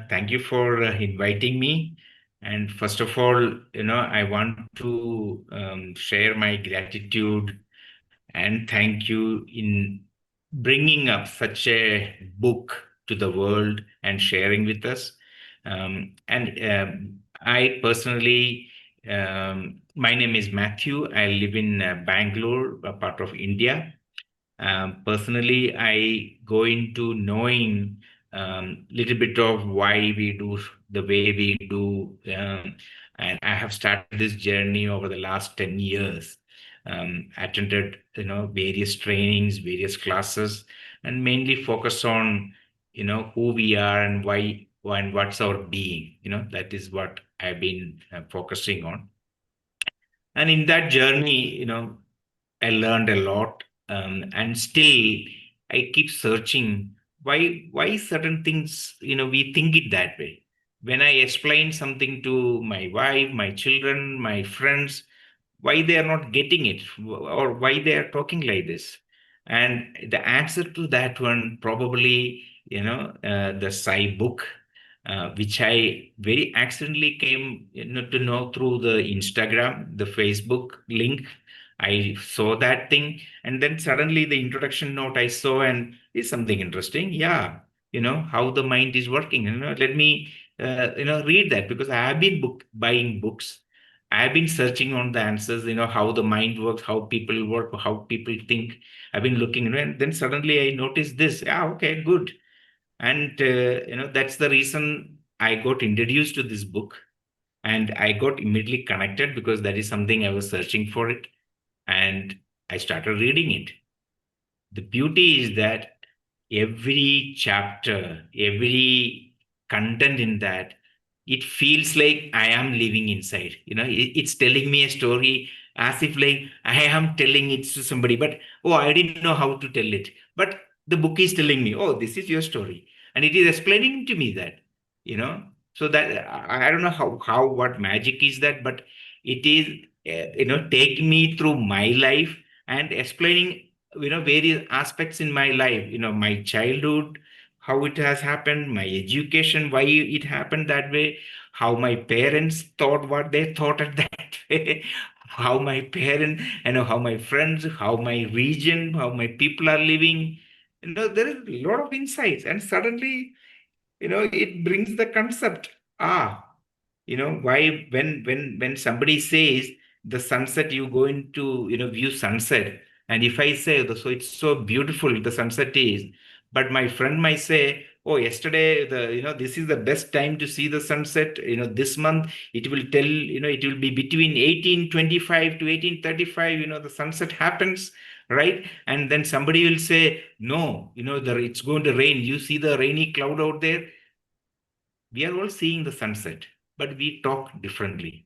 Thank you for inviting me. And first of all, I want to share my gratitude and thank you in bringing up such a book to the world and sharing with us. And I personally, my name is Matthew. I live in Bangalore, a part of India. Personally, I go into knowing little bit of why we do the way we do, and I have started this journey over the last 10 years. Attended, various trainings, various classes, and mainly focus on, who we are and why and what's our being. That is what I've been focusing on. And in that journey, I learned a lot, and still I keep searching why certain things, we think it that way. When I explain something to my wife, my children, my friends, why they are not getting it or why they are talking like this. And the answer to that one probably, the Sai book, which I very accidentally came, to know through the Instagram, the Facebook link. I saw that thing, and then suddenly the introduction note I saw, and is something interesting. Yeah, how the mind is working. Let me, read that because I have been buying books. I've been searching on the answers. How the mind works, how people work, how people think. I've been looking, and then suddenly I noticed this. Yeah, okay, good. And that's the reason I got introduced to this book, and I got immediately connected because that is something I was searching for it, and I started reading it. The beauty is that every chapter, every content in that, it feels like I am living inside. It's telling me a story as if like I am telling it to somebody, but oh, I didn't know how to tell it. But the book is telling me, oh, this is your story. And it is explaining to me that, you know. So that I don't know how what magic is that, but it is, taking me through my life and explaining, various aspects in my life, my childhood, how it has happened, my education, why it happened that way, how my parents thought what they thought at that way, how my parents, how my friends, how my region, how my people are living. There is a lot of insights, and suddenly, it brings the concept. Why when somebody says the sunset, you go into, view sunset. And if I say, so it's so beautiful the sunset is, but my friend might say, oh, yesterday, this is the best time to see the sunset, this month it will tell, it will be between 1825 to 1835, the sunset happens, right? And then somebody will say, no, it's going to rain, you see the rainy cloud out there. We are all seeing the sunset, but we talk differently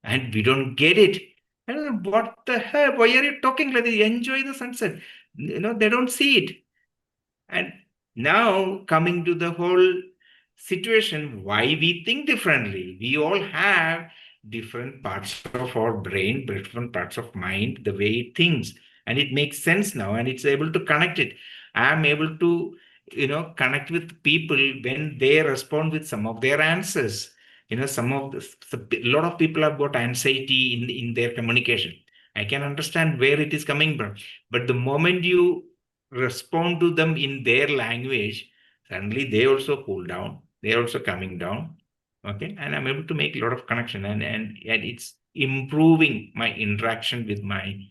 and we don't get it. I don't know what the hell, why are you talking like this? Enjoy the sunset. They don't see it. And now coming to the whole situation, why we think differently. We all have different parts of our brain, different parts of mind, the way it thinks. And it makes sense now and it's able to connect it. I am able to, connect with people when they respond with some of their answers. Some of a lot of people have got anxiety in their communication. I can understand where it is coming from. But the moment you respond to them in their language, suddenly they also cool down. They're also coming down. Okay. And I'm able to make a lot of connection, and it's improving my interaction with my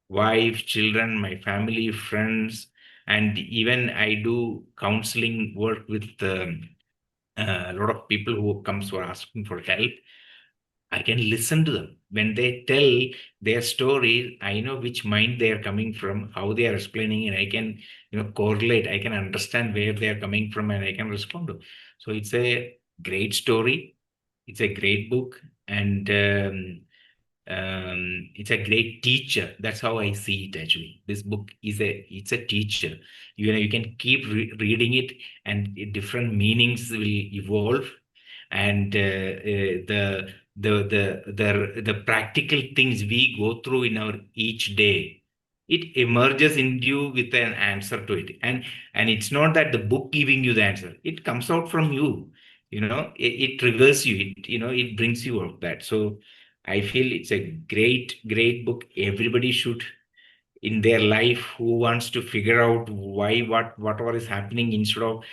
wife, children, my family, friends, and even I do counseling work with a lot of people who comes for asking for help. I can listen to them. When they tell their stories, I know which mind they are coming from, how they are explaining, and I can, correlate. I can understand where they are coming from, and I can respond to. So it's a great story. It's a great book, and it's a great teacher. That's how I see it. Actually, this book is it's a teacher. You can keep reading it, and different meanings will evolve, and the practical things we go through in our each day, it emerges in you with an answer to it. And it's not that the book giving you the answer, it comes out from you. It triggers you, it brings you out that. So I feel it's a great book. Everybody should, in their life, who wants to figure out why, whatever is happening, instead of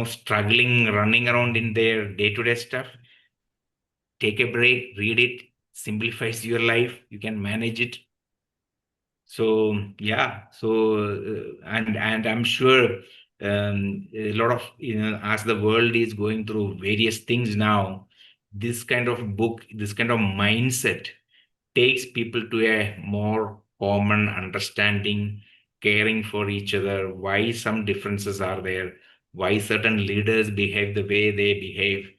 struggling, running around in their day-to-day stuff, take a break, read it. Simplifies your life, you can manage it. So yeah, and I'm sure a lot of, as the world is going through various things now, this kind of book, this kind of mindset takes people to a more common understanding, caring for each other, why some differences are there, why certain leaders behave the way they behave,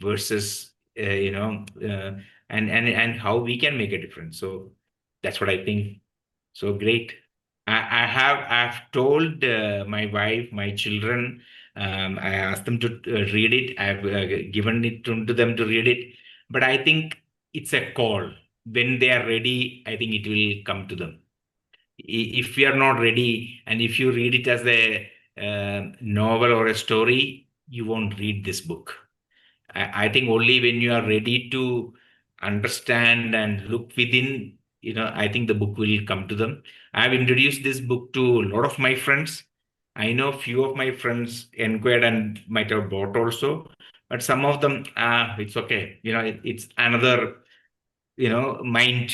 versus and how we can make a difference. So that's what I think. So great. I've told my wife, my children. I asked them to read it. I've given it to them to read it. But I think it's a call. When they are ready, I think it will come to them. If we are not ready, and if you read it as a novel or a story, you won't read this book. I think only when you are ready to understand and look within, I think the book will come to them. I've introduced this book to a lot of my friends. I know few of my friends inquired and might have bought also, but some of them, it's okay. It's another, mind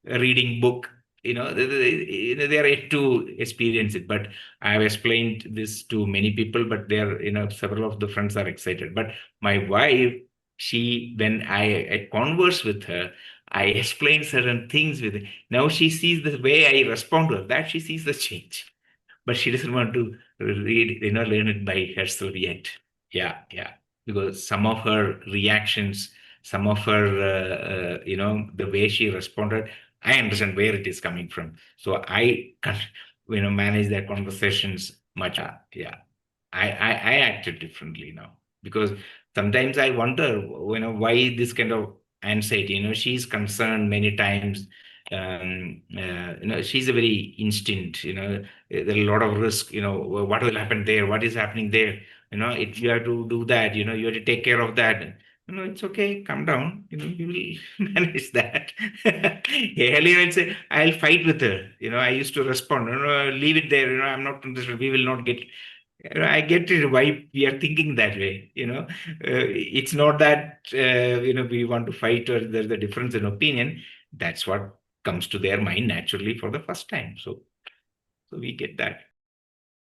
reading book. They are yet to experience it. But I have explained this to many people, but they're, several of the friends are excited. But my wife, she, when I converse with her, I explain certain things with her. Now she sees the way I respond to her, that she sees the change, but she doesn't want to read, learn it by herself yet. Yeah, yeah. Because some of her reactions, some of her, the way she responded, I understand where it is coming from. So I can, manage their conversations much. Yeah. I acted differently now, because sometimes I wonder, why this kind of anxiety. She's concerned many times. She's a very instinct. There are a lot of risk. What will happen there? What is happening there? If you have to do that, you have to take care of that. It's okay. Calm down. You will manage that. Earlier, I'd say I'll fight with her. I used to respond. Leave it there. I'm not interested. We will not get. I get it why we are thinking that way. It's not that we want to fight or there's a difference in opinion. That's what comes to their mind naturally for the first time. So we get that.